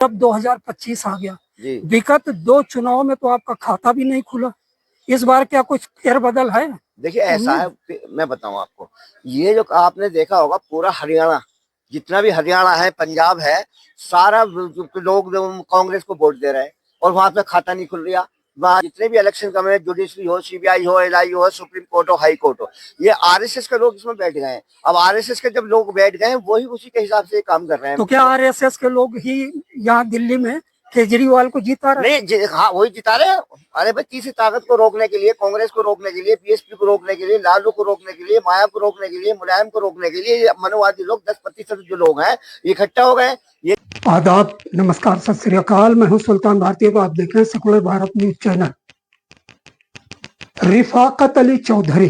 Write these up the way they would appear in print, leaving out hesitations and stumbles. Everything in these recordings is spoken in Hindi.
अब 2025 आ गया जी। विगत 2 चुनाव में तो आपका खाता भी नहीं खुला। इस बार क्या कुछ फेरबदल है? देखिए ऐसा है, मैं बताऊं आपको, ये जो आपने देखा होगा पूरा हरियाणा, जितना भी हरियाणा है, पंजाब है, सारा लोग कांग्रेस को वोट दे रहे हैं और वहां पे खाता नहीं खुल रहा। वहाँ जितने भी इलेक्शन कमे, जुडिशरी हो, सीबीआई हो, एलआई हो, सुप्रीम कोर्ट हो, हाई कोर्ट हो, ये आरएसएस के लोग इसमें बैठ गए हैं। अब आरएसएस के जब लोग बैठ गए हैं, वही उसी के हिसाब से काम कर रहे हैं। तो क्या आरएसएस के लोग ही यहाँ दिल्ली में केजरीवाल को जीता रहे? नहीं, हाँ वही जिता रहे हैं। अरे भाई, तीसरी ताकत को रोकने के लिए, कांग्रेस को रोकने के लिए, बीएसपी को रोकने के लिए, लालू को रोकने के लिए, माया को रोकने के लिए, मुलायम को रोकने के लिए, मनोवादी लोग 10% जो लोग हैं इकट्ठा हो गए। ये आदाब, नमस्कार, सत श्री अकाल। मैं हूं सुल्तान भारतीय को आप देख रहे हैं secular Bharat news channel. Rifaqat Ali Chaudhary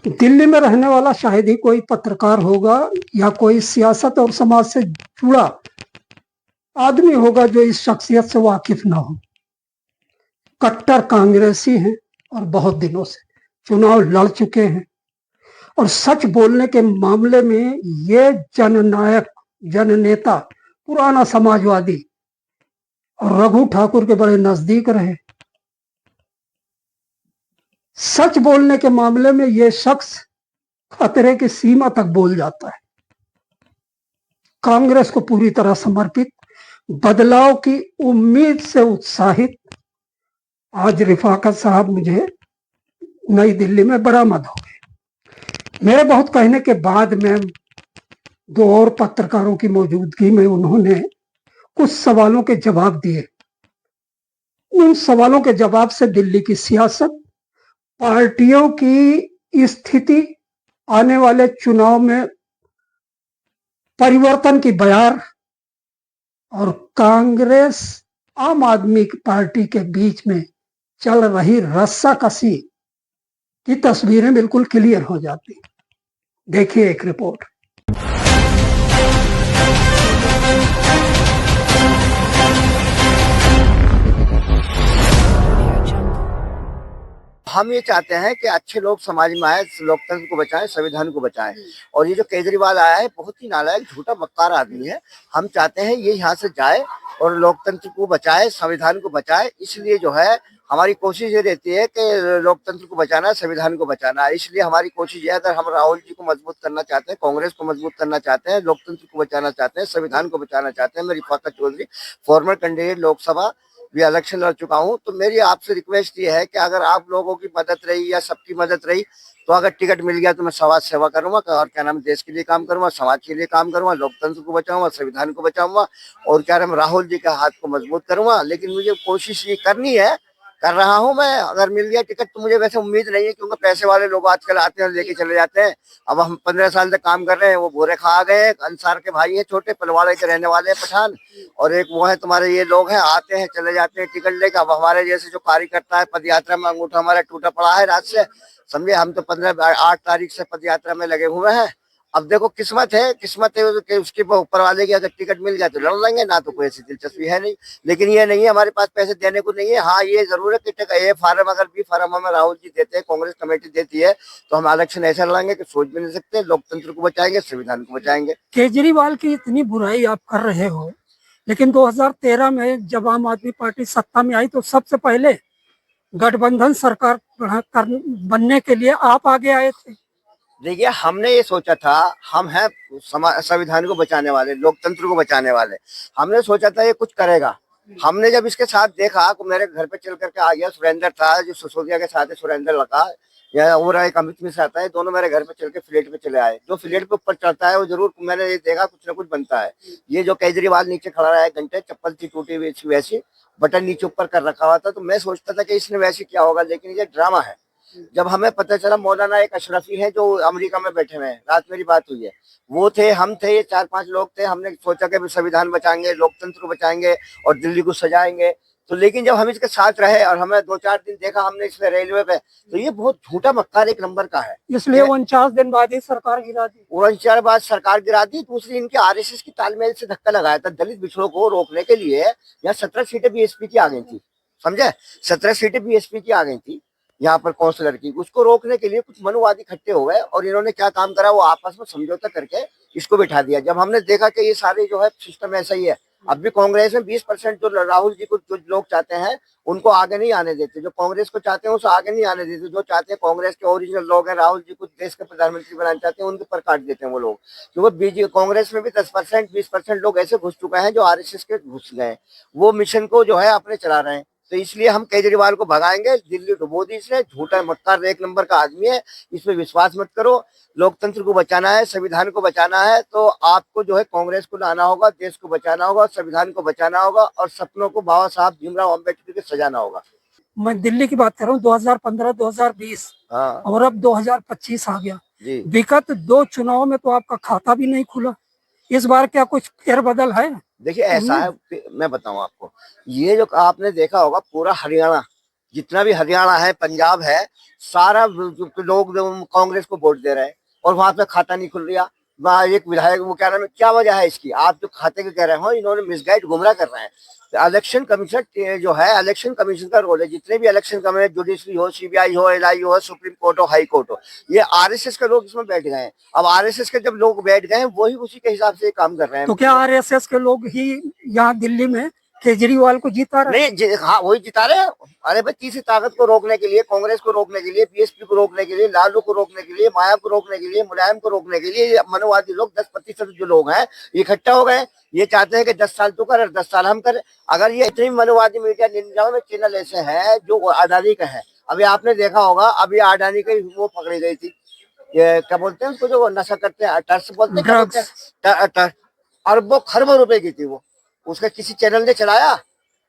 Delhi में रहने वाला शायद ही कोई पत्रकार होगा या कोई सियासत और समाज से जुड़ा आदमी होगा जो इस शख्सियत से वाकिफ ना हो। कट्टर कांग्रेसी हैं और बहुत दिनों से चुनाव लड़ चुके हैं और सच बोलने के मामले में ये जननायक, जननेता, पुराना समाजवादी और रघु ठाकुर के बड़े नजदीक रहे। सच बोलने के मामले में ये शख्स खतरे की सीमा तक बोल जाता है। कांग्रेस को पूरी तरह समर्पित, बदलाव की उम्मीद से उत्साहित आज रिफाकत साहब मुझे नई दिल्ली में बरामद हो गए। मेरे बहुत कहने के बाद में 2 और पत्रकारों की मौजूदगी में उन्होंने कुछ सवालों के जवाब दिए। उन सवालों के जवाब से दिल्ली की सियासत, पार्टियों की स्थिति, आने वाले चुनाव में परिवर्तन की बयार और कांग्रेस आम आदमी पार्टी के बीच में चल रही रस्साकसी की तस्वीरें बिल्कुल क्लियर हो जाती। देखिए एक रिपोर्ट। हम ये चाहते हैं कि अच्छे लोग समाज में आए, लोकतंत्र को बचाएं, संविधान को बचाएं। और ये जो केजरीवाल आया है, बहुत ही नालायक, झूठा, मक्कार आदमी है। हम चाहते हैं ये यहाँ से जाए और लोकतंत्र को बचाए, संविधान को बचाए। इसलिए जो है हमारी कोशिश ये रहती है कि लोकतंत्र को बचाना, संविधान को बचाना। इसलिए हमारी कोशिश ये है, अगर हम राहुल जी को मजबूत करना चाहते हैं, कांग्रेस को मजबूत करना चाहते हैं, लोकतंत्र को बचाना चाहते हैं, संविधान को बचाना चाहते हैं। मैं रिफाकत चौधरी, फॉर्मर कैंडिडेट लोकसभा भी इलेक्शन लड़ चुका हूं, तो मेरी आपसे रिक्वेस्ट ये है कि अगर आप लोगों की मदद रही या सबकी मदद रही, तो अगर टिकट मिल गया तो मैं समाज सेवा करूंगा और क्या नाम, देश के लिए काम करूंगा, समाज के लिए काम करूंगा, लोकतंत्र को बचाऊंगा, संविधान को बचाऊंगा और क्या नाम, राहुल जी के हाथ को मजबूत करूंगा। लेकिन मुझे कोशिश ये करनी है, कर रहा हूं मैं। अगर मिल गया टिकट तो मुझे वैसे उम्मीद नहीं है, क्योंकि पैसे वाले लोग आजकल आते हैं लेके चले जाते हैं। अब हम 15 साल से काम कर रहे हैं, वो भोरे खा गए हैं। अंसार के भाई हैं, छोटे पलवाड़े के रहने वाले हैं, पठान, और एक वो है तुम्हारे, ये लोग हैं, आते हैं चले जाते हैं टिकट लेकर। अब हमारे जैसे जो कार्यकर्ता है, पद यात्रा में अंगूठा हमारा टूटा पड़ा है रात से, समझे। हम तो 8 तारीख से पद यात्रा में लगे हुए हैं। अब देखो किस्मत है कि उसके ऊपर वाले की अगर टिकट मिल जाए तो लड़ लेंगे, ना तो कोई ऐसी दिलचस्पी है नहीं। लेकिन ये नहीं है, हमारे पास पैसे देने को नहीं है। हाँ, ये जरूर है कि ए फार्म, अगर बी फार्म हमें राहुल जी देते हैं, कांग्रेस कमेटी देती है, तो हम इलेक्शन ऐसा लड़ेंगे कि सोच भी नहीं सकते। लोकतंत्र को बचाएंगे, संविधान को बचाएंगे। केजरीवाल की इतनी बुराई आप कर रहे हो, लेकिन 2013 में जब आम आदमी पार्टी सत्ता में आई तो सबसे पहले गठबंधन सरकार बनने के लिए आप आगे आए थे। देखिए, हमने ये सोचा था, हम हैं संविधान को बचाने वाले, लोकतंत्र को बचाने वाले। हमने सोचा था ये कुछ करेगा। हमने जब इसके साथ देखा तो मेरे घर पे चल करके आ गया। सुरेंद्र था जो सिसोदिया के साथ है, सुरेंद्र लगा या और एक अमित मिश्रा आता है, दोनों मेरे घर पे चल के फ्लैट पे चले आए। जो फ्लैट पे ऊपर चढ़ता है वो जरूर, मैंने ये देखा कुछ ना कुछ बनता है। ये जो केजरीवाल नीचे खड़ा रहा है घंटे, चप्पल थी टूटी हुई वैसी, बटन नीचे ऊपर कर रखा हुआ था, तो मैं सोचता था कि इसने वैसे क्या होगा, लेकिन ये ड्रामा है। जब हमें पता चला, मौलाना एक अशरफी है जो अमेरिका में बैठे हुए हैं, रात मेरी बात हुई है, वो थे, हम थे, ये 4-5 लोग थे। हमने सोचा कि संविधान बचाएंगे, लोकतंत्र को बचाएंगे और दिल्ली को सजाएंगे। तो लेकिन जब हम इसके साथ रहे और हमें 2-4 दिन देखा हमने इसमें रेलवे पे, तो ये बहुत झूठा मक्कार एक नंबर का है। इसलिए 49 दिन बाद ही सरकार गिरा दी। 49 बाद सरकार गिरा दी। दूसरी, इनके आरएसएस की तालमेल से धक्का लगाया था। दलित पिछड़ों को रोकने के लिए यहाँ 17 सीटें बीएसपी की आ गई थी, समझे। 17 सीटें बीएसपी की आ गई थी यहाँ पर काउंसलर की। उसको रोकने के लिए कुछ मनुवादी इकट्ठे हो गए और इन्होंने क्या काम करा, वो आपस में समझौता करके इसको बिठा दिया। जब हमने देखा कि ये सारे जो है सिस्टम ऐसा ही है, अब भी कांग्रेस में 20% जो राहुल जी को जो लोग चाहते हैं उनको आगे नहीं आने देते, जो कांग्रेस को चाहते हैं उसे आगे नहीं आने देते, जो चाहते हैं कांग्रेस के ओरिजिनल लोग हैं, राहुल जी को देश के प्रधानमंत्री बनाना चाहते हैं, उनके पर काट देते हैं वो लोग। क्योंकि बीजेपी कांग्रेस में भी 10% 20% लोग ऐसे घुस चुके हैं जो आरएसएस के घुस गए, वो मिशन को जो है अपने चला रहे हैं। तो इसलिए हम केजरीवाल को भगाएंगे, दिल्ली डुबो दी इसने, झूठा मक्कार एक नंबर का आदमी है, इसमें विश्वास मत करो। लोकतंत्र को बचाना है, संविधान को बचाना है, तो आपको जो है कांग्रेस को लाना होगा, देश को बचाना होगा, संविधान को बचाना होगा और सपनों को बाबा साहब भीमराव अम्बेडकर के सजाना होगा। मैं दिल्ली की बात कर रहा हूँ, 2015-2020 हाँ और अब 2025 आ गया। जी, विगत 2 चुनाव में तो आपका खाता भी नहीं खुला। इस बार क्या कुछ फेरबदल है? देखिए ऐसा है, मैं बताऊं आपको, ये जो आपने देखा होगा पूरा हरियाणा, जितना भी हरियाणा है, पंजाब है, सारा लोग कांग्रेस को वोट दे रहे हैं और वहां पे खाता नहीं खुल रहा। वहाँ एक विधायक, वो क्या नाम है, क्या वजह है इसकी? आप जो खाते के कह रहे हो, इन्होंने मिसगाइड, गुमराह कर रहे हैं। इलेक्शन कमीशन जो है, इलेक्शन कमीशन का रोल है, जितने भी इलेक्शन कमीशन, जुडिशरी हो, सीबीआई हो, एलआई हो, सुप्रीम कोर्ट हो, हाई कोर्ट हो, ये आरएसएस के लोग इसमें बैठ गए हैं। अब आरएसएस के जब लोग बैठ गए हैं, वही उसी के हिसाब से काम कर रहे हैं। तो क्या आरएसएस के लोग ही यहाँ दिल्ली में केजरीवाल को जीता रहे? नहीं, हाँ वही जिता रहे हैं। अरे भाई, तीसरी ताकत को रोकने के लिए, कांग्रेस को रोकने के लिए, बीएसपी को रोकने के लिए, लालू को रोकने के लिए, माया को रोकने के लिए, मुलायम को रोकने के लिए, ये मनोवादी लोग 10% जो लोग हैं इकट्ठा हो गए। ये चाहते हैं कि 10 साल तू कर और 10 साल हम करें। अगर ये इतनी मनोवादी मीडिया, 99 चैनल ऐसे हैं जो अडानी का है। अभी आपने देखा होगा, अभी अडानी की वो पकड़ी गई थी, ये क्या बोलते हैं उसको, जो नशा करते हैं, टर्स बोलते हैं, क्या बोलते हैं, अरबों खरबों रुपए की थी वो, उसका किसी चैनल ने चलाया।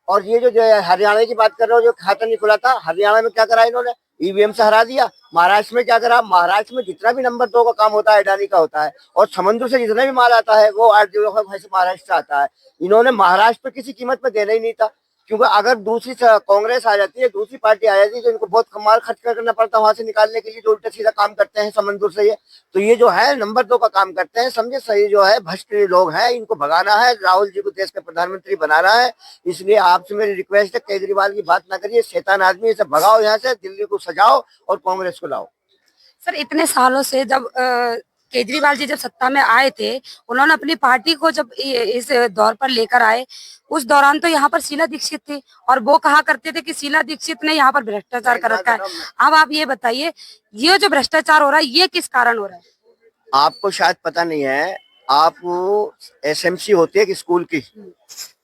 और ये जो हरियाणा की बात कर रहे हो, जो खाता नहीं खुला था, हरियाणा में क्या करा इन्होंने, ईवीएम से हरा दिया। महाराष्ट्र में क्या करा, महाराष्ट्र में जितना भी नंबर 2 का काम होता है अडानी का होता है, और समुद्र से जितना भी माल आता है वो महाराष्ट्र से आता है। इन्होंने महाराष्ट्र पे किसी कीमत पे देना ही नहीं था, क्योंकि अगर दूसरी कांग्रेस आ जाती है, दूसरी पार्टी आ जाती है, तो इनको बहुत कमाल खर्च करना पड़ता है वहां से निकालने के लिए, जो उल्टा सीधा काम करते हैं समंदर से। ये तो ये जो है नंबर 2 का काम करते हैं, समझे, सही जो है भ्रष्ट लोग हैं, इनको भगाना है, राहुल जी को देश के प्रधानमंत्री बनाना है। इसलिए आपसे मेरी रिक्वेस्ट है, केजरीवाल की बात ना करिए, शैतान आदमी, इसे भगाओ यहाँ से, दिल्ली को सजाओ और कांग्रेस को लाओ। सर, इतने सालों से जब केजरीवाल जी जब सत्ता में आए थे, उन्होंने अपनी पार्टी को जब इस दौर पर लेकर आए, उस दौरान तो यहाँ पर शीला दीक्षित थी और वो कहा करते थे कि शीला दीक्षित ने यहाँ पर भ्रष्टाचार कर रखा है। अब आप ये बताइए, ये जो भ्रष्टाचार हो रहा है, ये किस कारण हो रहा है? आपको शायद पता नहीं है, आप एसएमसी होती है कि स्कूल की,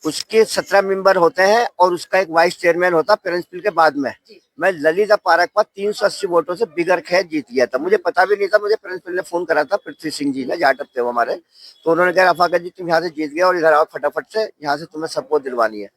उसके 17 मेंबर होते हैं और उसका एक वाइस चेयरमैन होता है प्रिंसिपल के बाद में। मैं ललिता पार्क पर 380 वोटों से बिगर खैर जीत गया था। मुझे पता भी नहीं था, मुझे प्रिंसिपल ने फोन करा था, पृथ्वी सिंह जी ने, जाटव थे वो हमारे। तो उन्होंने कहा, रफाकत जी तुम यहाँ से जीत गए और इधर आओ फटाफट से, यहाँ से तुम्हें सपोर्ट दिलवानी है।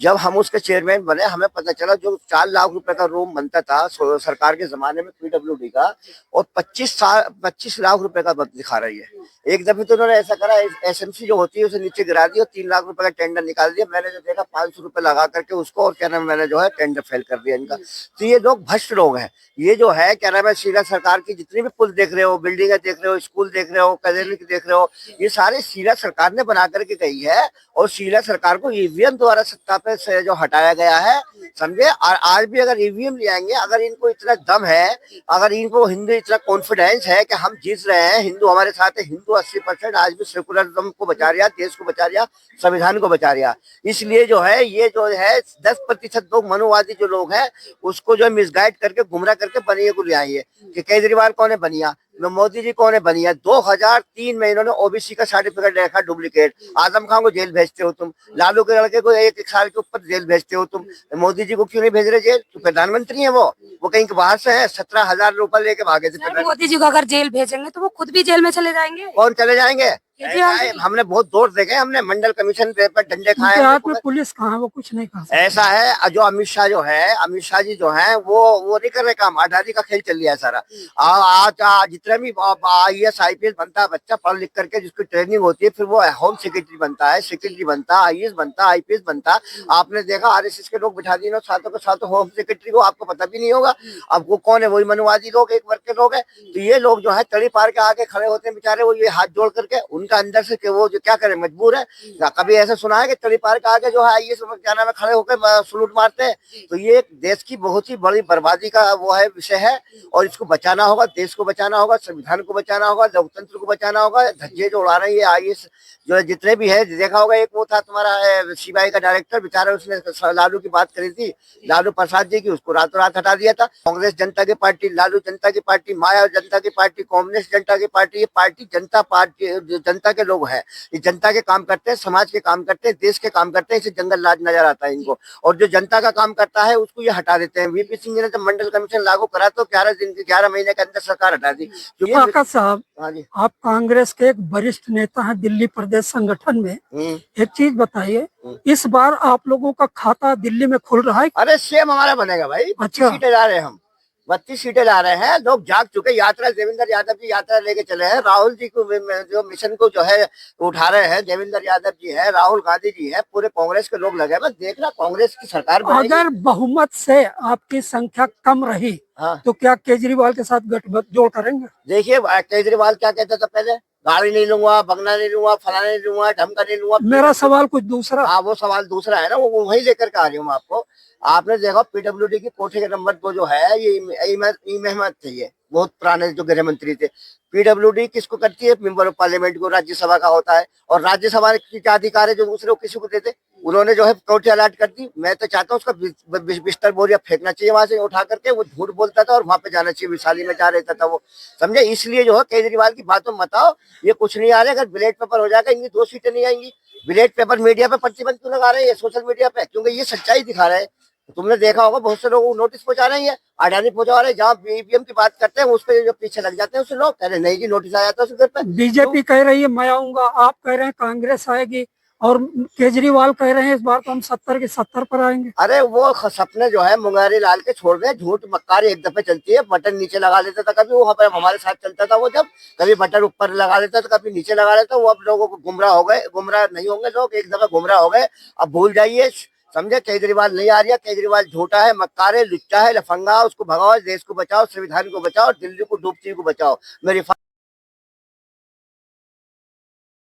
जब हम उसके चेयरमैन बने, हमें पता चला जो 4 लाख रुपए का रूम बनता था सरकार के जमाने में पीडब्ल्यूडी का, और 25 लाख रुपए का दिखा रही है। एक दफे तो उन्होंने ऐसा करा, एसएमसी जो होती है उसे नीचे गिरा दिया और 3 लाख रुपए का टेंडर निकाल दिया। मैंने जो देखा 500 रुपए लगा करके उसको, और क्या नाम, मैंने जो है टेंडर फेल कर दिया इनका। तो ये लोग भ्रष्ट लोग हैं। ये जो है क्या नाम है, शीला सरकार की जितनी भी पुल देख रहे हो, बिल्डिंगें देख रहे हो, स्कूल देख रहे हो, क्लिनिक देख रहे हो, ये सारे शीला सरकार ने बना करके गई है। और शीला सरकार को ईवीएम द्वारा सत्ता पे से जो हटाया गया है, समझे। और आज भी अगर ईवीएम ले आएंगे, अगर इनको इतना दम है, अगर इनको हिंदू इतना कॉन्फिडेंस है कि हम जीत रहे हैं, हिंदू हमारे साथ है, हिंदू 80% आज भी सेकुलरिज्म को बचा रहा, देश को बचा रहा, संविधान को बचा रहा। इसलिए जो है ये जो है 10% लोग मनोवादी जो लोग हैं, उसको जो मिसगाइड करके, गुमराह करके बनिए को ले आइए कि केजरीवाल कौन है बनिया, मोदी जी कौन है बनिया। 2003 में इन्होंने ओबीसी का सर्टिफिकेट रखा डुप्लीकेट, आजम खान को जेल भेजते हो तुम, लालू के लड़के को 1 साल के ऊपर जेल भेजते हो तुम, मोदी जी को क्यों नहीं भेज रहे जेल? तो प्रधानमंत्री है वो कहीं के बाहर से है, 17,000 रुपए लेके भागे थे। मोदी जी को अगर जेल भेजेंगे तो वो खुद भी जेल में चले जाएंगे। कौन चले जाएंगे? हमने बहुत दौर देखे, हमने मंडल कमीशन पर डंडे खाए। गुजरात में पुलिस कहाँ है, वो कुछ नहीं कर सकती। ऐसा है, जो अमित शाह जो है, अमित शाह जी जो है वो नहीं कर रहे काम, अडानी का खेल चल रहा है सारा। आज जितना भी IAS IPS बनता है बच्चा पढ़ लिख करके, जिसकी ट्रेनिंग होती है, फिर वो होम सेक्रेटरी बनता है, सेक्रेटरी बनता है, IAS बनता है, IPS बनता। आपने देखा आरएसएस के लोग बिठा दिए सातों के सातों होम सेक्रेटरी को, आपको पता भी नहीं होगा। अब वो कौन है? वही मनोवादी लोग, एक वर्ग के लोग है। तो ये लोग जो है तड़ी पार के आके खड़े होते हैं बेचारे, वो ये हाथ जोड़ करके, उनका झूठा अंदर से कि वो जो क्या करे मजबूर है। कभी ऐसा सुना है कि तड़ी पार का आगे जो है ये क्या नाम है खड़े होकर सलूट मारते हैं। तो ये एक देश की बहुत ही बड़ी बर्बादी का वो है विषय है और इसको बचाना होगा, देश को बचाना होगा, संविधान को बचाना होगा, लोकतंत्र को बचाना होगा। धज्जे जो उड़ा रहे हैं आईएएस जो है जितने भी है, देखा होगा एक वो था तुम्हारा सीबीआई का डायरेक्टर बेचारा, उसने लालू की बात करी थी, लालू प्रसाद जी की, उसको रातों रात हटा दिया था। कांग्रेस जनता की पार्टी, लालू जनता की पार्टी, माया जनता की पार्टी, कम्युनिस्ट जनता की पार्टी, ये पार्टी जनता पार्टी जनता के लोग हैं। ये जनता के काम करते हैं, समाज के काम करते हैं, देश के काम करते हैं। इसे जंगल राज नजर आता है इनको, और जो जनता का काम करता है उसको ये हटा देते हैं। वीपी सिंह जी ने जब मंडल कमीशन लागू करा तो 11 महीने के अंदर सरकार हटा दी। काका साहब, हाँ जी, आप कांग्रेस के एक वरिष्ठ नेता हैं दिल्ली प्रदेश संगठन में, एक चीज बताइए, इस बार आप लोगों का खाता दिल्ली में खुल रहा है? अरे सेम हमारा बनेगा भाई। 32 सीटें ला रहे हैं हम, 32 सीटें ला रहे हैं। लोग जाग चुके। यात्रा देवेंद्र यादव जी यात्रा लेके चले हैं। राहुल जी को जो मिशन को जो है उठा रहे हैं, देवेंद्र यादव जी है, राहुल गांधी जी है, पूरे कांग्रेस के लोग लगे। बस देखना कांग्रेस की सरकार बनेगी। अगर बहुमत से आपकी संख्या कम रही हाँ, तो क्या केजरीवाल के साथ गठजोड़ करेंगे? देखिए केजरीवाल क्या कहता था पहले, गाड़ी नहीं लूंगा, बंगला नहीं लूंगा, फलाना नहीं लूंगा, ढमका नहीं लूंगा। मेरा सवाल कुछ दूसरा। हाँ, वो सवाल दूसरा है ना, वो वही लेकर के आ रही हूँ मैं आपको। आपने देखा पीडब्ल्यूडी की कोठे के नंबर 2 जो है ये इमाम थे, ये बहुत पुराने जो गृह मंत्री थे। पीडब्ल्यूडी किसको करती है? मेंबर ऑफ पार्लियामेंट को, राज्यसभा का होता है। और राज्यसभा की क्या अधिकार है जो दूसरे को किसी को देते? उन्होंने जो है कोठी अलॉट कर दी। मैं तो चाहता हूँ उसका बिस्तर बोरिया फेंकना चाहिए वहां से उठा करके। वो झूठ बोलता था और वहां पे जाना चाहिए, वैशाली में जा रहता था वो, समझे। इसलिए जो है केजरीवाल की बातों मत आओ, ये कुछ नहीं आ रहा है। अगर बैलेट पेपर हो जाएगा इनकी 2 सीटें नहीं आएंगी। बैलेट पेपर मीडिया पे प्रतिबंध क्यों लगा रहे हैं सोशल मीडिया पे? क्योंकि ये सच्चाई दिखा रहे हैं। तुमने देखा होगा बहुत से लोग नोटिस पहुंचा रहे हैं, अडानी पहुंचा रहे हैं। जहाँ ईवीएम की बात करते हैं उस पर जो पीछे लग जाते हैं उससे लोग कह रहे नहीं जी नोटिस आया था उसके घर पे। बीजेपी कह रही है मैं आऊंगा, आप कह रहे हैं कांग्रेस आएगी, और केजरीवाल कह रहे हैं इस बार तो हम 70 के 70 पर आएंगे। अरे वो सपने जो है मुंगारी लाल के छोड़ गए। झूठ मक्कारी एक दफे चलती है। बटन नीचे लगा लेता था कभी, वो हमारे साथ चलता था वो, जब कभी बटन ऊपर लगा लेता था कभी नीचे लगा लेता। वो अब लोगों को गुमराह हो गए। गुमराह नहीं होंगे लोग, एक दफा गुमराह हो गए, अब भूल जाइए, समझे। केजरीवाल नहीं आ रही है। केजरीवाल झूठा है, मक्कार है, लुच्चा है, लफंगा। उसको भगाओ, देश को बचाओ, संविधान को बचाओ, दिल्ली को डूबती को बचाओ। मेरी